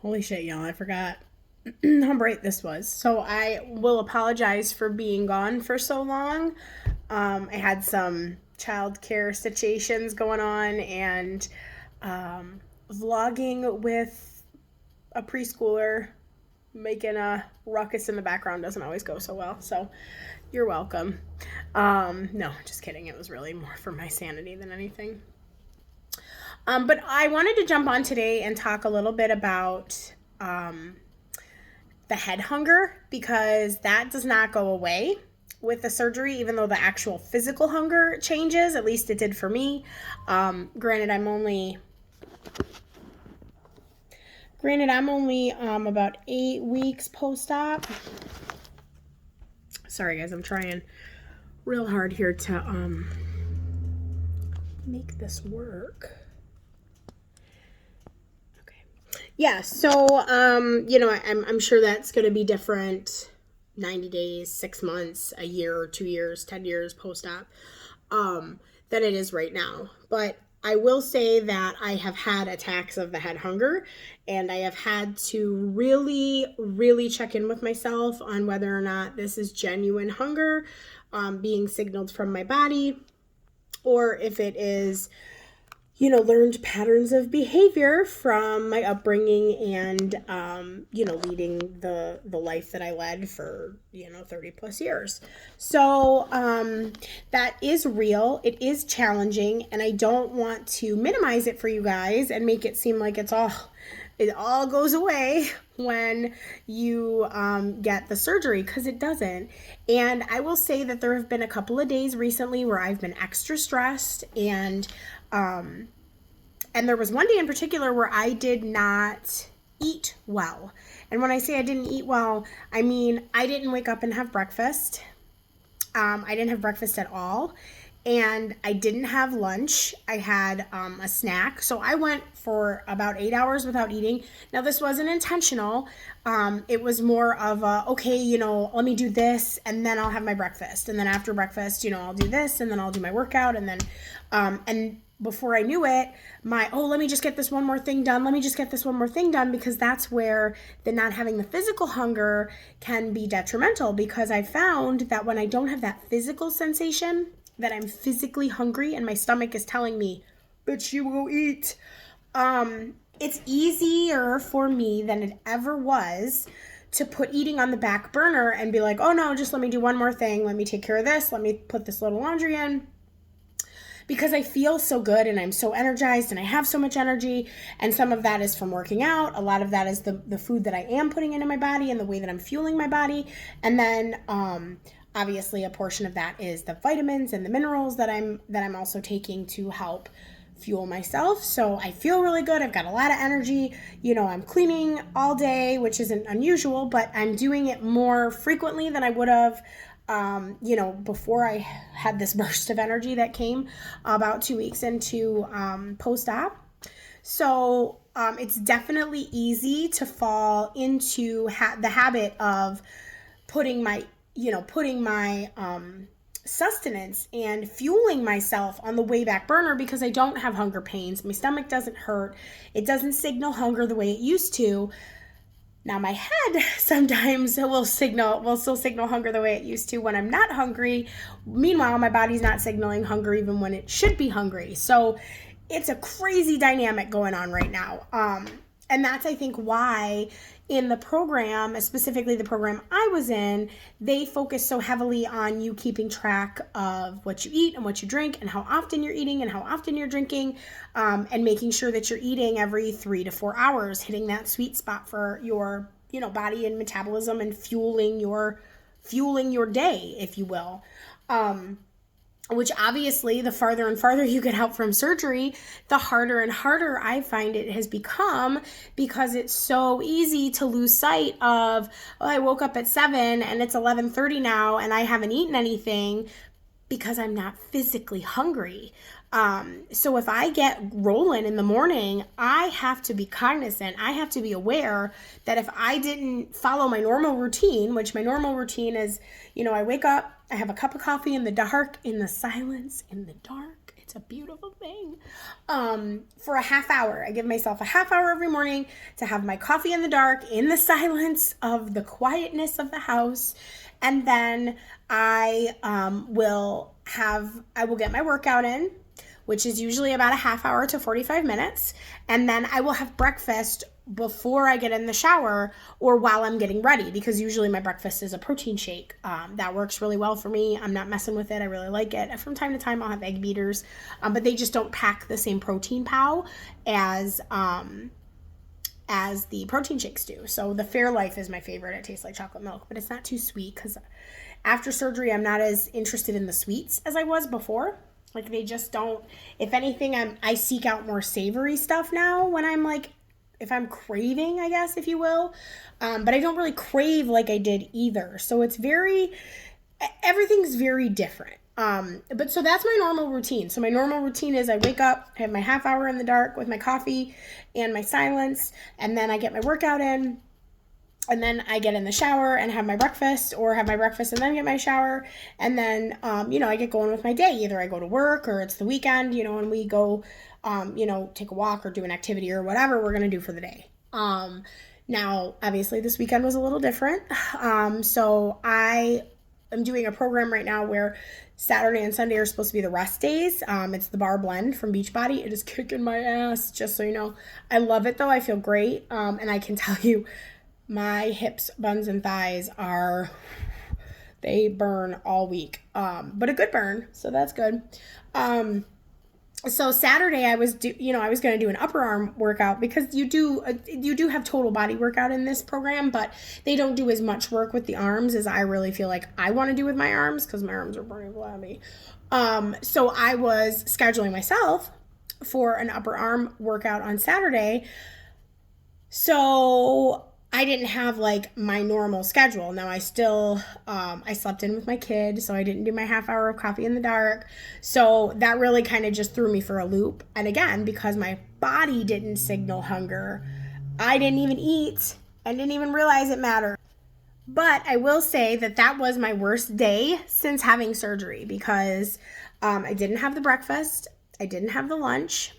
Holy shit, y'all, I forgot how bright this was. So I will apologize for being gone for so long. I had some childcare situations going on, and vlogging with a preschooler making a ruckus in the background doesn't always go so well. So you're welcome. No, just kidding. It was really more for my sanity than anything. But I wanted to jump on today and talk a little bit about the head hunger, because that does not go away with the surgery, even though the actual physical hunger changes. At least it did for me. Granted, I'm only about 8 weeks post-op. Sorry, guys, I'm trying real hard here to make this work. Yeah, so, I'm sure that's going to be different 90 days, 6 months, a year, 2 years, 10 years post-op than it is right now. But I will say that I have had attacks of the head hunger, and I have had to really, really check in with myself on whether or not this is genuine hunger being signaled from my body, or if it is learned patterns of behavior from my upbringing and, leading the life that I led for, 30 plus years. So that is real. It is challenging, and I don't want to minimize it for you guys and make it seem like it all goes away when you get the surgery, because it doesn't. And I will say that there have been a couple of days recently where I've been extra stressed, and there was one day in particular where I did not eat well. And when I say I didn't eat well, I mean I didn't wake up and have breakfast. I didn't have breakfast at all. And I didn't have lunch. I had a snack. So I went for about 8 hours without eating. Now, this wasn't intentional. It was more of let me do this, and then I'll have my breakfast. And then after breakfast, I'll do this, and then I'll do my workout. And then, and before I knew it, let me just get this one more thing done. Let me just get this one more thing done, because that's where the not having the physical hunger can be detrimental, because I found that when I don't have that physical sensation, that I'm physically hungry and my stomach is telling me, bitch, you will eat. It's easier for me than it ever was to put eating on the back burner and be like, oh no, just let me do one more thing. Let me take care of this. Let me put this little laundry in. Because I feel so good and I'm so energized and I have so much energy, and some of that is from working out. A lot of that is the food that I am putting into my body and the way that I'm fueling my body. And then obviously a portion of that is the vitamins and the minerals that I'm also taking to help fuel myself. So I feel really good. I've got a lot of energy. I'm cleaning all day, which isn't unusual, but I'm doing it more frequently than I would have before I had this burst of energy that came about 2 weeks into post-op. So it's definitely easy to fall into the habit of putting my sustenance and fueling myself on the way back burner, because I don't have hunger pains. My stomach doesn't hurt. It doesn't signal hunger the way it used to. Now my head sometimes will still signal hunger the way it used to when I'm not hungry. Meanwhile, my body's not signaling hunger even when it should be hungry. So it's a crazy dynamic going on right now. And that's, I think, why in the program, specifically the program I was in, they focus so heavily on you keeping track of what you eat and what you drink and how often you're eating and how often you're drinking, and making sure that you're eating every 3 to 4 hours, hitting that sweet spot for your, body and metabolism, and fueling your day, if you will. Which obviously, the farther and farther you get out from surgery, the harder and harder I find it has become, because it's so easy to lose sight of, I woke up at 7 and it's 11:30 now and I haven't eaten anything, because I'm not physically hungry. So if I get rolling in the morning, I have to be cognizant. I have to be aware that if I didn't follow my normal routine, which my normal routine is, I wake up, I have a cup of coffee in the dark, in the silence, in the dark, It's a beautiful thing. For a half hour. I give myself a half hour every morning to have my coffee in the dark, in the silence of the quietness of the house. And then I will get my workout in, which is usually about a half hour to 45 minutes. And then I will have breakfast before I get in the shower or while I'm getting ready, because usually my breakfast is a protein shake. That works really well for me. I'm not messing with it. I really like it. From time to time, I'll have egg beaters, but they just don't pack the same protein pow as the protein shakes do. So the Fairlife is my favorite. It tastes like chocolate milk, but it's not too sweet, because after surgery, I'm not as interested in the sweets as I was before. Like, they just don't. If anything, I seek out more savory stuff now when I'm like, if I'm craving, I guess, if you will. But I don't really crave like I did either. So everything's very different. But so that's my normal routine. So my normal routine is I wake up, I have my half hour in the dark with my coffee and my silence, and then I get my workout in. And then I get in the shower and have my breakfast, or have my breakfast and then get my shower. And then, I get going with my day. Either I go to work or it's the weekend, and we go, take a walk or do an activity or whatever we're going to do for the day. Now, obviously, this weekend was a little different. So I am doing a program right now where Saturday and Sunday are supposed to be the rest days. It's the bar blend from Beachbody. It is kicking my ass, just so you know. I love it, though. I feel great. And I can tell you, my hips, buns, and thighs they burn all week, but a good burn, so that's good. So Saturday I was going to do an upper arm workout, because you do have total body workout in this program, but they don't do as much work with the arms as I really feel like I want to do with my arms, because my arms are burning flabby. So I was scheduling myself for an upper arm workout on Saturday. So I didn't have like my normal schedule. Now I still, I slept in with my kid, so I didn't do my half hour of coffee in the dark. So that really kind of just threw me for a loop. And again, because my body didn't signal hunger, I didn't even eat and didn't even realize it mattered. But I will say that was my worst day since having surgery, because I didn't have the breakfast. I didn't have the lunch.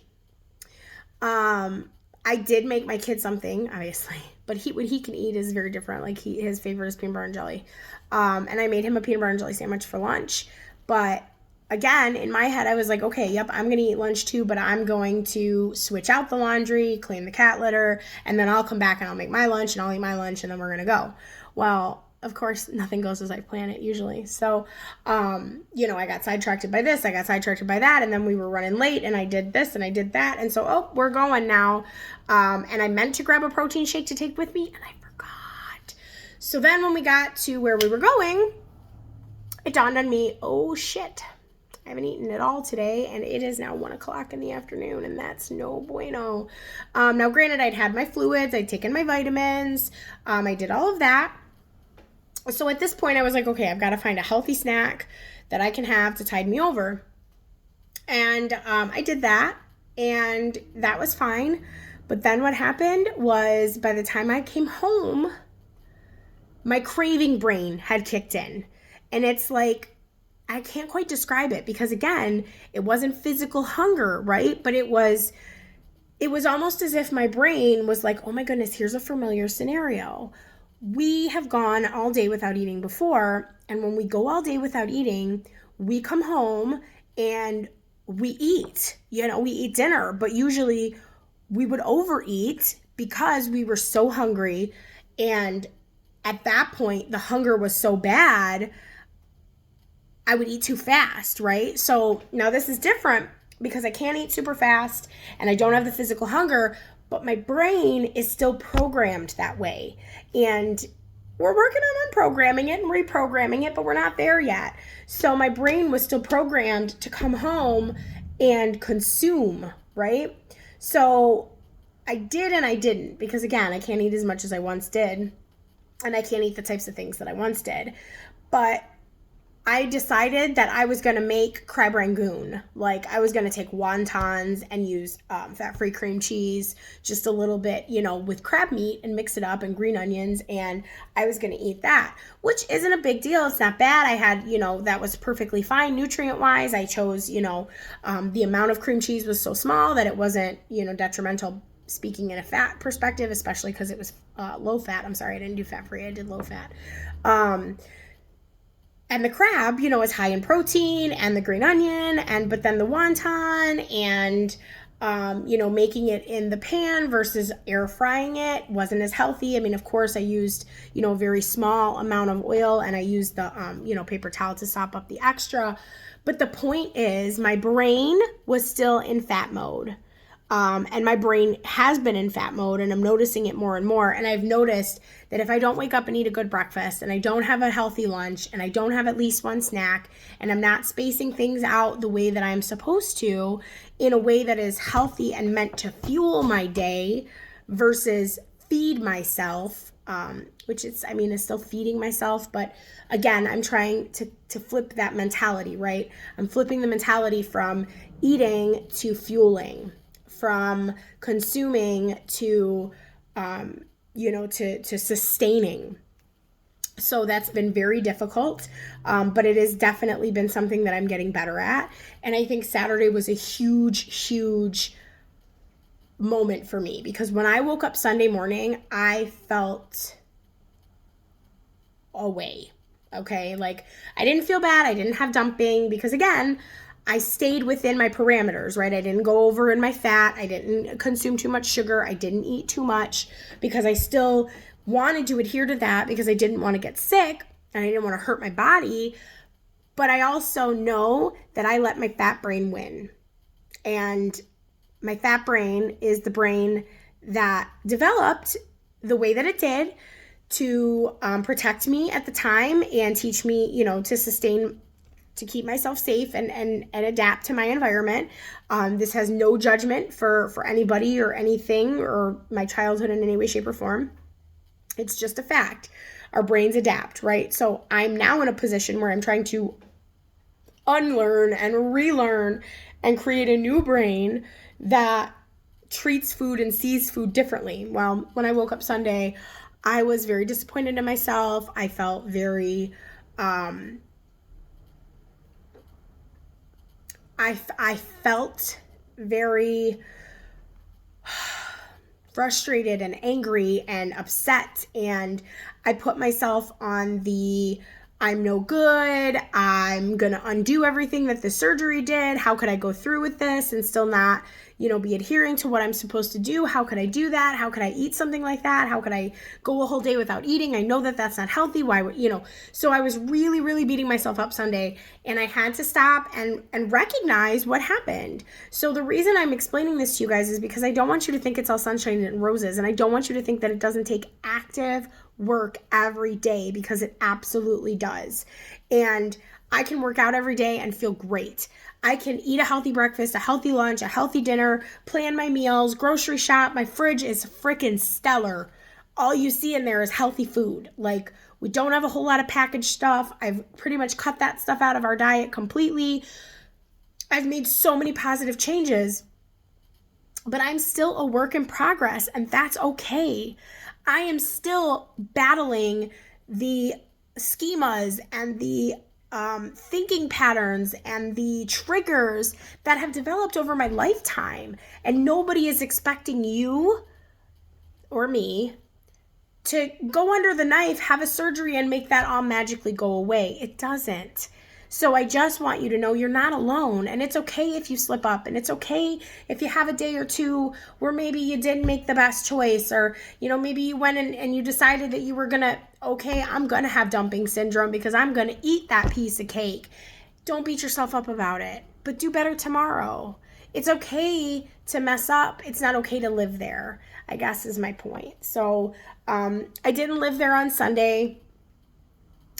I did make my kid something, obviously, but what he can eat is very different. Like, his favorite is peanut butter and jelly. And I made him a peanut butter and jelly sandwich for lunch. But again, in my head, I was like, okay, yep, I'm going to eat lunch too, but I'm going to switch out the laundry, clean the cat litter, and then I'll come back and I'll make my lunch and I'll eat my lunch, and then we're going to go. Well, of course, nothing goes as I plan it usually. So, I got sidetracked by this, I got sidetracked by that, and then we were running late, and I did this and I did that. And so, we're going now. And I meant to grab a protein shake to take with me, and I forgot. So then when we got to where we were going, it dawned on me, oh shit, I haven't eaten at all today, and it is now 1:00 in the afternoon, and that's no bueno. Now, granted, I'd had my fluids, I'd taken my vitamins, I did all of that. So at this point, I was like, okay, I've got to find a healthy snack that I can have to tide me over. And I did that, and that was fine. But then what happened was, by the time I came home, my craving brain had kicked in. And it's like, I can't quite describe it, because again, it wasn't physical hunger, right? But it was almost as if my brain was like, oh my goodness, here's a familiar scenario. We have gone all day without eating before, and when we go all day without eating, we come home and we eat. We eat dinner, but usually we would overeat because we were so hungry, and at that point, the hunger was so bad, I would eat too fast, right? So now this is different, because I can't eat super fast, and I don't have the physical hunger, but my brain is still programmed that way. And we're working on unprogramming it and reprogramming it, but we're not there yet. So my brain was still programmed to come home and consume, right? So I did and I didn't, because again, I can't eat as much as I once did, and I can't eat the types of things that I once did. But I decided that I was going to make crab rangoon. Like, I was going to take wontons and use fat-free cream cheese, just a little bit, with crab meat, and mix it up, and green onions, and I was going to eat that, which isn't a big deal. It's not bad. I had, that was perfectly fine nutrient-wise. I chose, the amount of cream cheese was so small that it wasn't, detrimental, speaking in a fat perspective, especially because it was low fat. I'm sorry, I didn't do fat-free. I did low fat. And the crab, is high in protein, and the green onion, but then the wonton, and, making it in the pan versus air frying it wasn't as healthy. I mean, of course, I used, a very small amount of oil, and I used the, paper towel to sop up the extra. But the point is, my brain was still in fat mode. And my brain has been in fat mode, and I'm noticing it more and more. And I've noticed that if I don't wake up and eat a good breakfast, and I don't have a healthy lunch, and I don't have at least one snack, and I'm not spacing things out the way that I'm supposed to, in a way that is healthy and meant to fuel my day versus feed myself, which is still feeding myself. But again, I'm trying to flip that mentality, right? I'm flipping the mentality from eating to fueling, from consuming to, to sustaining. So that's been very difficult, but it has definitely been something that I'm getting better at. And I think Saturday was a huge, huge moment for me, because when I woke up Sunday morning, I felt away. Okay. Like, I didn't feel bad. I didn't have dumping, because again, I stayed within my parameters, right? I didn't go over in my fat. I didn't consume too much sugar. I didn't eat too much, because I still wanted to adhere to that, because I didn't want to get sick and I didn't want to hurt my body. But I also know that I let my fat brain win. And my fat brain is the brain that developed the way that it did to protect me at the time and teach me, to sustain, to keep myself safe and adapt to my environment. This has no judgment for anybody or anything or my childhood in any way, shape, or form. It's just a fact. Our brains adapt, right? So I'm now in a position where I'm trying to unlearn and relearn and create a new brain that treats food and sees food differently. Well, when I woke up Sunday, I was very disappointed in myself. I felt very... I felt very frustrated and angry and upset, and I put myself on the I'm no good, I'm gonna undo everything that the surgery did, how could I go through with this and still not, be adhering to what I'm supposed to do? How could I do that? How could I eat something like that? How could I go a whole day without eating? I know that that's not healthy. Why would, so I was really, really beating myself up Sunday, and I had to stop and recognize what happened. So the reason I'm explaining this to you guys is because I don't want you to think it's all sunshine and roses, and I don't want you to think that it doesn't take active work every day, because it absolutely does. And I can work out every day and feel great. I can eat a healthy breakfast, a healthy lunch, a healthy dinner, plan my meals, grocery shop. My fridge is freaking stellar. All you see in there is healthy food. Like, we don't have a whole lot of packaged stuff. I've pretty much cut that stuff out of our diet completely. I've made so many positive changes, but I'm still a work in progress, and that's okay. I am still battling the schemas and the thinking patterns and the triggers that have developed over my lifetime. And nobody is expecting you or me to go under the knife, have a surgery, and make that all magically go away. It doesn't. So I just want you to know you're not alone, and it's okay if you slip up, and it's okay if you have a day or two where maybe you didn't make the best choice, or, maybe you went and you decided that you were I'm gonna have dumping syndrome because I'm gonna eat that piece of cake. Don't beat yourself up about it, but do better tomorrow. It's okay to mess up. It's not okay to live there, I guess is my point. So I didn't live there on Sunday.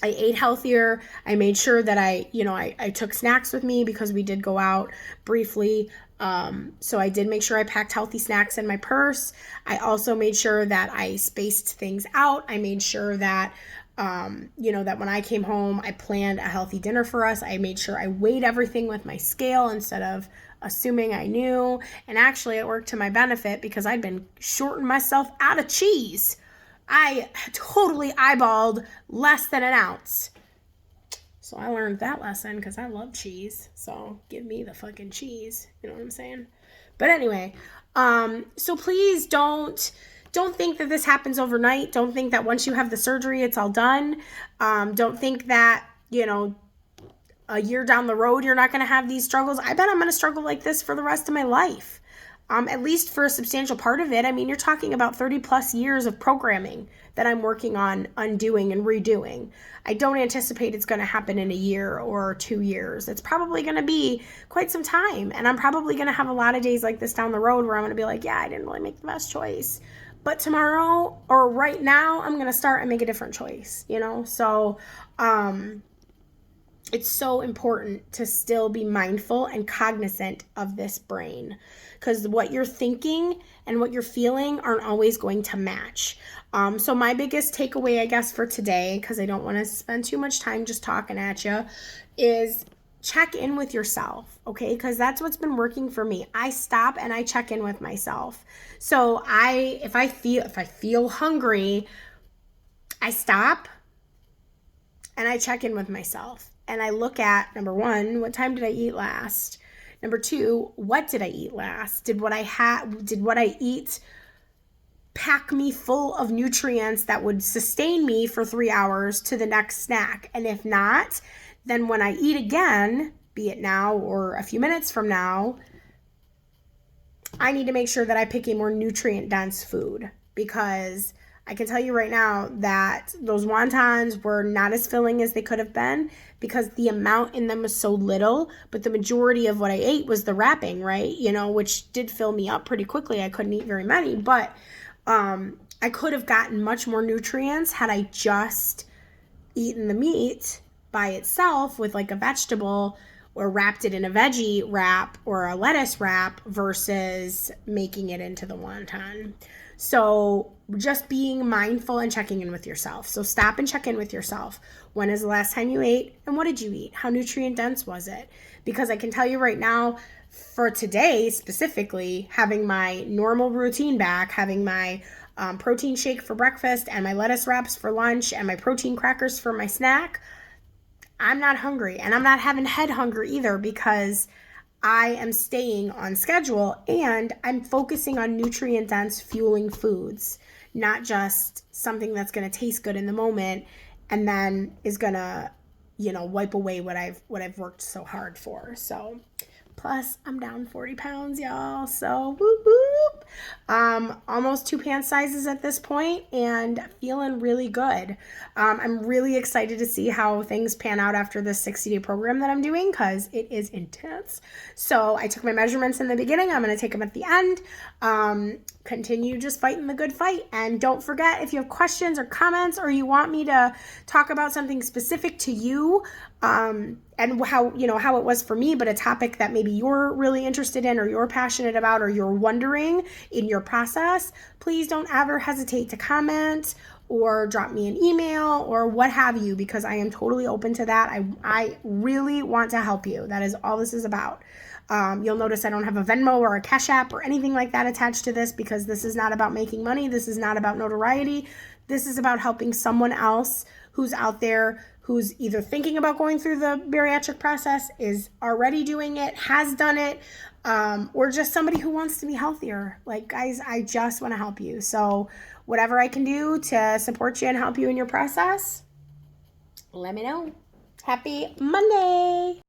I ate healthier. I made sure that I took snacks with me because we did go out briefly. So I did make sure I packed healthy snacks in my purse. I also made sure that I spaced things out. I made sure that That when I came home, I planned a healthy dinner for us. I made sure I weighed everything with my scale instead of assuming I knew. And actually, it worked to my benefit because I'd been shorting myself out of cheese. I totally eyeballed less than an ounce. So I learned that lesson because I love cheese. So give me the fucking cheese. You know what I'm saying? But anyway, so please don't think that this happens overnight. Don't think that once you have the surgery, it's all done. Don't think that, a year down the road, you're not going to have these struggles. I bet I'm going to struggle like this for the rest of my life. At least for a substantial part of it. I mean, you're talking about 30 plus years of programming that I'm working on undoing and redoing. I don't anticipate it's going to happen in a year or 2 years. It's probably going to be quite some time. And I'm probably going to have a lot of days like this down the road where I'm going to be like, yeah, I didn't really make the best choice. But tomorrow or right now, I'm going to start and make a different choice, So, it's so important to still be mindful and cognizant of this brain, because what you're thinking and what you're feeling aren't always going to match. So my biggest takeaway, I guess, for today, because I don't want to spend too much time just talking at you, is check in with yourself, okay? Because that's what's been working for me. I stop and I check in with myself. So if I feel hungry, I stop and I check in with myself. And I look at, number one, what time did I eat last? Number two, what did I eat last? Did what I eat pack me full of nutrients that would sustain me for 3 hours to the next snack? And if not, then when I eat again, be it now or a few minutes from now, I need to make sure that I pick a more nutrient-dense food, because I can tell you right now that those wontons were not as filling as they could have been because the amount in them was so little, but the majority of what I ate was the wrapping, right? Which did fill me up pretty quickly. I couldn't eat very many, but I could have gotten much more nutrients had I just eaten the meat by itself with like a vegetable, or wrapped it in a veggie wrap or a lettuce wrap versus making it into the wonton. So just being mindful and checking in with yourself. So stop and check in with yourself. When is the last time you ate? And what did you eat? How nutrient dense was it? Because I can tell you right now, for today specifically, having my normal routine back, having my protein shake for breakfast and my lettuce wraps for lunch and my protein crackers for my snack, I'm not hungry, and I'm not having head hunger either, because I am staying on schedule and I'm focusing on nutrient-dense fueling foods, not just something that's going to taste good in the moment and then is going to, wipe away what I've worked so hard for. So, plus I'm down 40 pounds, y'all. So, whoop, whoop. Almost 2 pant sizes at this point and feeling really good. I'm really excited to see how things pan out after this 60-day program that I'm doing, because it is intense. So I took my measurements in the beginning. I'm going to take them at the end. Continue just fighting the good fight. And don't forget, if you have questions or comments, or you want me to talk about something specific to you, and how it was for me, but a topic that maybe you're really interested in or you're passionate about or you're wondering in your process, please don't ever hesitate to comment or drop me an email or what have you, because I am totally open to that. I really want to help you. That is all this is about. You'll notice I don't have a Venmo or a Cash App or anything like that attached to this, because this is not about making money. This is not about notoriety. This is about helping someone else who's out there, who's either thinking about going through the bariatric process, is already doing it, has done it, or just somebody who wants to be healthier. Like, guys, I just want to help you. So whatever I can do to support you and help you in your process, let me know. Happy Monday.